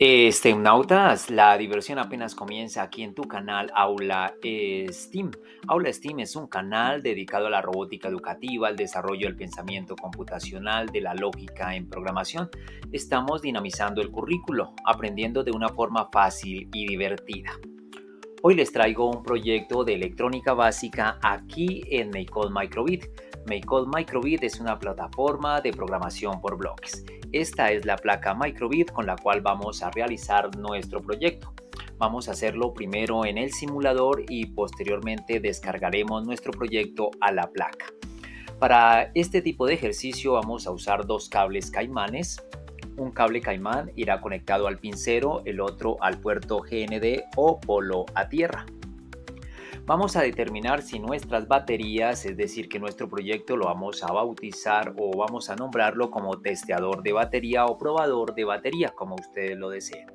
STEMnautas, la diversión apenas comienza aquí en tu canal Aula STEAM. Aula STEAM es un canal dedicado a la robótica educativa, al desarrollo del pensamiento computacional, de la lógica en programación. Estamos dinamizando el currículo, aprendiendo de una forma fácil y divertida. Hoy les traigo un proyecto de electrónica básica aquí en MakeCode Microbit. MakeCode Microbit es una plataforma de programación por bloques. Esta es la placa Microbit con la cual vamos a realizar nuestro proyecto. Vamos a hacerlo primero en el simulador y posteriormente descargaremos nuestro proyecto a la placa. Para este tipo de ejercicio vamos a usar dos cables caimanes. Un cable caimán irá conectado al pincero, el otro al puerto GND o polo a tierra. Vamos a determinar si nuestras baterías, es decir, que nuestro proyecto lo vamos a bautizar o vamos a nombrarlo como testeador de batería o probador de batería, como ustedes lo deseen.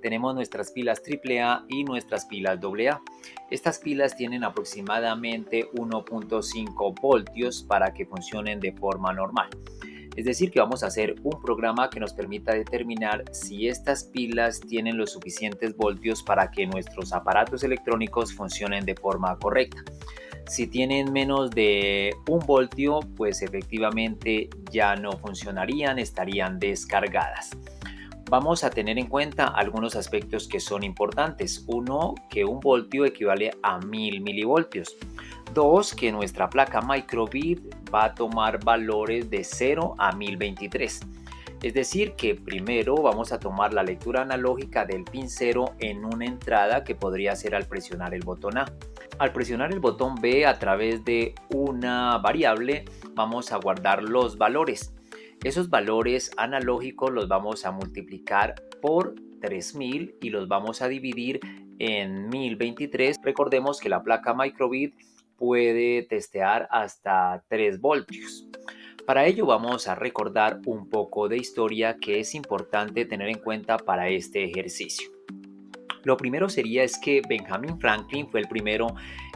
Tenemos nuestras pilas AAA y nuestras pilas AA. Estas pilas tienen aproximadamente 1.5 voltios para que funcionen de forma normal. Es decir, que vamos a hacer un programa que nos permita determinar si estas pilas tienen los suficientes voltios para que nuestros aparatos electrónicos funcionen de forma correcta. Si tienen menos de 1 voltio, pues efectivamente ya no funcionarían, estarían descargadas. Vamos a tener en cuenta algunos aspectos que son importantes. Uno, que 1 voltio equivale a 1000 milivoltios. 2, que nuestra placa Microbit va a tomar valores de 0 a 1023. Es decir, que primero vamos a tomar la lectura analógica del pin 0 en una entrada que podría ser al presionar el botón A. Al presionar el botón B a través de una variable vamos a guardar los valores. Esos valores analógicos los vamos a multiplicar por 3000 y los vamos a dividir en 1023. Recordemos que la placa Microbit puede testear hasta 3 voltios. Para ello vamos a recordar un poco de historia que es importante tener en cuenta para este ejercicio. Lo primero sería que Benjamin Franklin fue el primero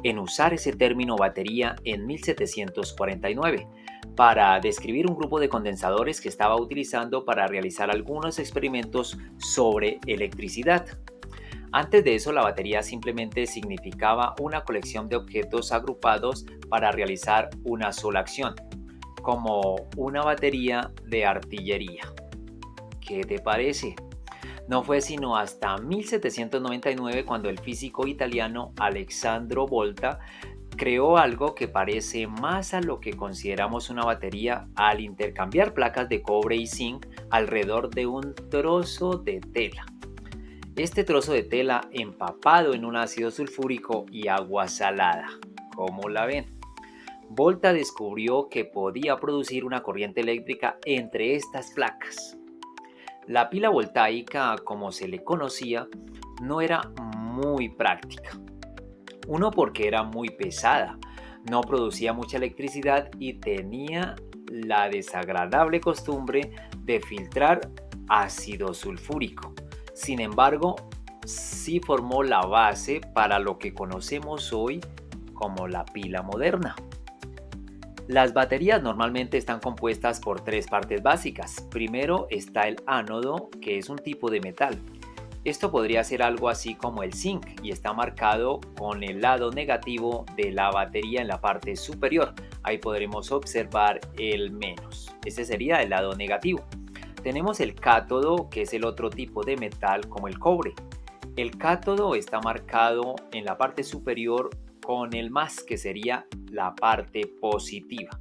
en usar ese término batería en 1749 para describir un grupo de condensadores que estaba utilizando para realizar algunos experimentos sobre electricidad. Antes de eso, la batería simplemente significaba una colección de objetos agrupados para realizar una sola acción, como una batería de artillería. ¿Qué te parece? No fue sino hasta 1799 cuando el físico italiano Alessandro Volta creó algo que parece más a lo que consideramos una batería al intercambiar placas de cobre y zinc alrededor de un trozo de tela. Este trozo de tela empapado en un ácido sulfúrico y agua salada. ¿Cómo la ven? Volta descubrió que podía producir una corriente eléctrica entre estas placas. La pila voltaica, como se le conocía, no era muy práctica. Uno, porque era muy pesada, no producía mucha electricidad y tenía la desagradable costumbre de filtrar ácido sulfúrico. Sin embargo, sí formó la base para lo que conocemos hoy como la pila moderna. Las baterías normalmente están compuestas por 3 partes básicas. Primero está el ánodo, que es un tipo de metal. Esto podría ser algo así como el zinc y está marcado con el lado negativo de la batería en la parte superior. Ahí podremos observar el menos. Ese sería el lado negativo. Tenemos el cátodo, que es el otro tipo de metal como el cobre. El cátodo está marcado en la parte superior con el más, que sería la parte positiva.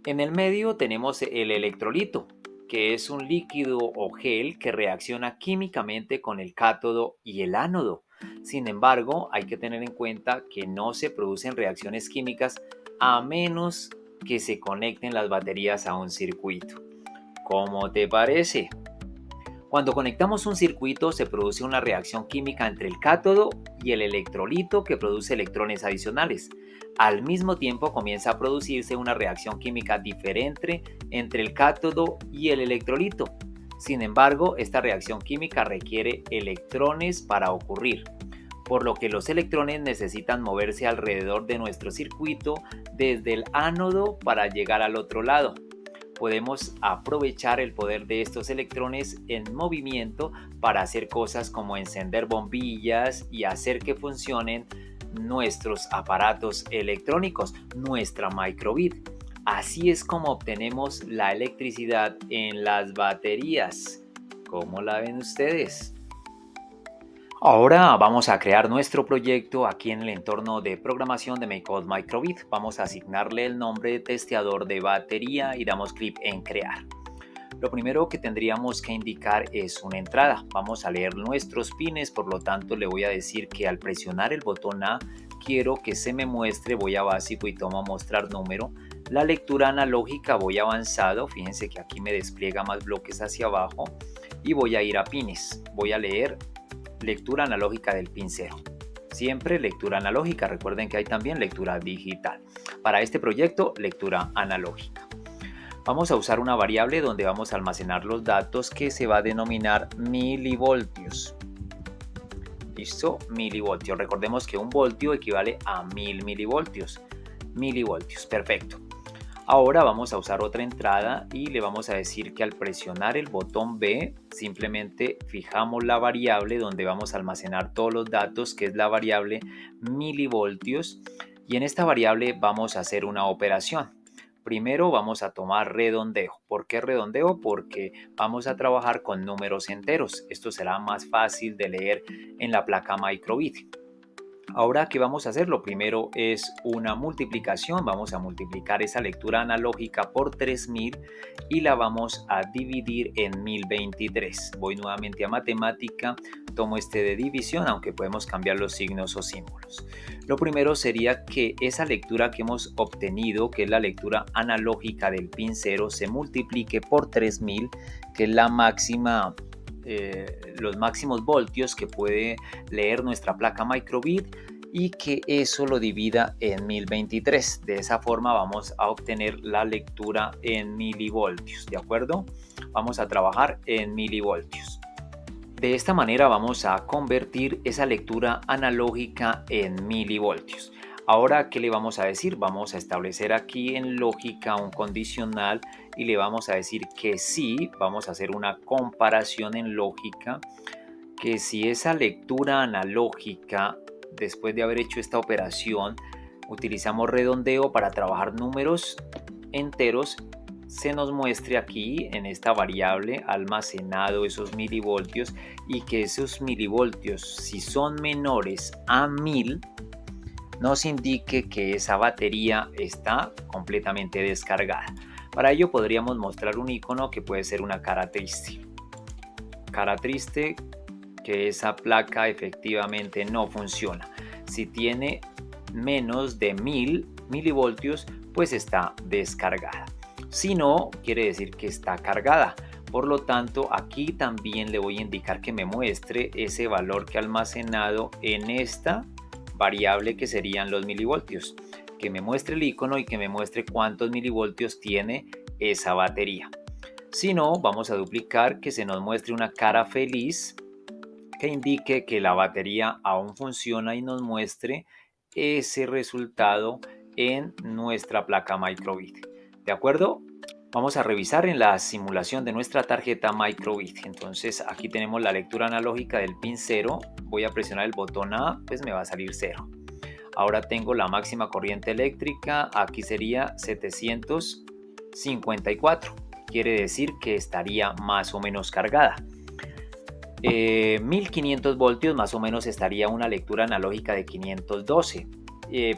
En el medio tenemos el electrolito, que es un líquido o gel que reacciona químicamente con el cátodo y el ánodo. Sin embargo, hay que tener en cuenta que no se producen reacciones químicas a menos que se conecten las baterías a un circuito. ¿Cómo te parece? Cuando conectamos un circuito se produce una reacción química entre el cátodo y el electrolito que produce electrones adicionales. Al mismo tiempo comienza a producirse una reacción química diferente entre el cátodo y el electrolito. Sin embargo, esta reacción química requiere electrones para ocurrir, por lo que los electrones necesitan moverse alrededor de nuestro circuito desde el ánodo para llegar al otro lado. podemos aprovechar el poder de estos electrones en movimiento para hacer cosas como encender bombillas y hacer que funcionen nuestros aparatos electrónicos, nuestra microbit. Así es como obtenemos la electricidad en las baterías. ¿Cómo la ven ustedes? Ahora vamos a crear nuestro proyecto aquí en el entorno de programación de MakeCode Microbit. Vamos a asignarle el nombre de testeador de batería y damos clic en crear. Lo primero que tendríamos que indicar es una entrada. Vamos a leer nuestros pines, por lo tanto le voy a decir que al presionar el botón A quiero que se me muestre, voy a básico y tomo a mostrar número. La lectura analógica voy a avanzado, fíjense que aquí me despliega más bloques hacia abajo y voy a ir a pines. Voy a leer lectura analógica del pin 0. Siempre lectura analógica, recuerden que hay también lectura digital. Para este proyecto, lectura analógica. Vamos a usar una variable donde vamos a almacenar los datos que se va a denominar milivoltios. ¿Listo? Milivoltios. Recordemos que un voltio equivale a 1000 milivoltios. Milivoltios, perfecto. Ahora vamos a usar otra entrada y le vamos a decir que al presionar el botón B simplemente fijamos la variable donde vamos a almacenar todos los datos, que es la variable milivoltios, y en esta variable vamos a hacer una operación. Primero vamos a tomar redondeo. ¿Por qué redondeo? Porque vamos a trabajar con números enteros. Esto será más fácil de leer en la placa microbit. Ahora, ¿qué vamos a hacer? Lo primero es una multiplicación. Vamos a multiplicar esa lectura analógica por 3000 y la vamos a dividir en 1023. Voy nuevamente a matemática, tomo este de división, aunque podemos cambiar los signos o símbolos. Lo primero sería que esa lectura que hemos obtenido, que es la lectura analógica del pin 0, se multiplique por 3000, que es la máxima los máximos voltios que puede leer nuestra placa microbit, y que eso lo divida en 1023. De esa forma vamos a obtener la lectura en milivoltios, ¿de acuerdo? Vamos a trabajar en milivoltios. De esta manera vamos a convertir esa lectura analógica en milivoltios. Ahora, ¿qué le vamos a decir? Vamos a establecer aquí en lógica un condicional y le vamos a decir que sí, vamos a hacer una comparación en lógica, que si esa lectura analógica, después de haber hecho esta operación, utilizamos redondeo para trabajar números enteros, se nos muestre aquí en esta variable almacenado esos milivoltios, y que esos milivoltios, si son menores a 1000, nos indique que esa batería está completamente descargada. Para ello podríamos mostrar un icono que puede ser una cara triste. Cara triste, que esa placa efectivamente no funciona. Si tiene menos de 1000 milivoltios, pues está descargada. Si no, quiere decir que está cargada. Por lo tanto, aquí también le voy a indicar que me muestre ese valor que ha almacenado en esta variable, que serían los milivoltios, que me muestre el icono y que me muestre cuántos milivoltios tiene esa batería. Si no, vamos a duplicar, que se nos muestre una cara feliz que indique que la batería aún funciona y nos muestre ese resultado en nuestra placa microbit. ¿De acuerdo? Vamos a revisar en la simulación de nuestra tarjeta microbit. Entonces aquí tenemos la lectura analógica del pin 0. Voy a presionar el botón A, pues me va a salir 0. Ahora tengo la máxima corriente eléctrica, aquí sería 754. Quiere decir que estaría más o menos cargada. 1500 voltios más o menos estaría una lectura analógica de 512.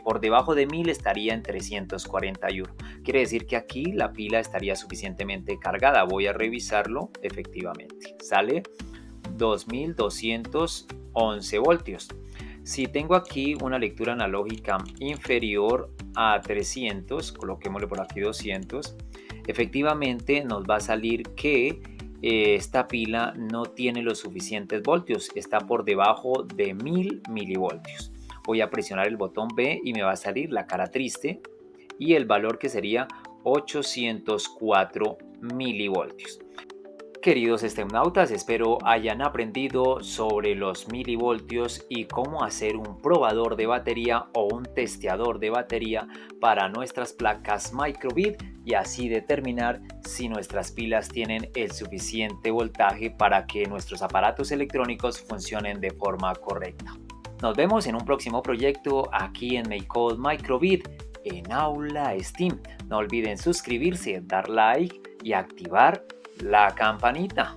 Por debajo de 1000 estaría en 341. Quiere decir que aquí la pila estaría suficientemente cargada. Voy a revisarlo, efectivamente. Sale 2211 voltios. Si tengo aquí una lectura analógica inferior a 300, coloquémosle por aquí 200, efectivamente nos va a salir que esta pila no tiene los suficientes voltios, está por debajo de 1000 milivoltios. Voy a presionar el botón B y me va a salir la cara triste y el valor, que sería 804 milivoltios. Queridos STEMnautas, espero hayan aprendido sobre los milivoltios y cómo hacer un probador de batería o un testeador de batería para nuestras placas microbit y así determinar si nuestras pilas tienen el suficiente voltaje para que nuestros aparatos electrónicos funcionen de forma correcta. Nos vemos en un próximo proyecto aquí en MakeCode Microbit en Aula STEAM. No olviden suscribirse, dar like y activar la campanita.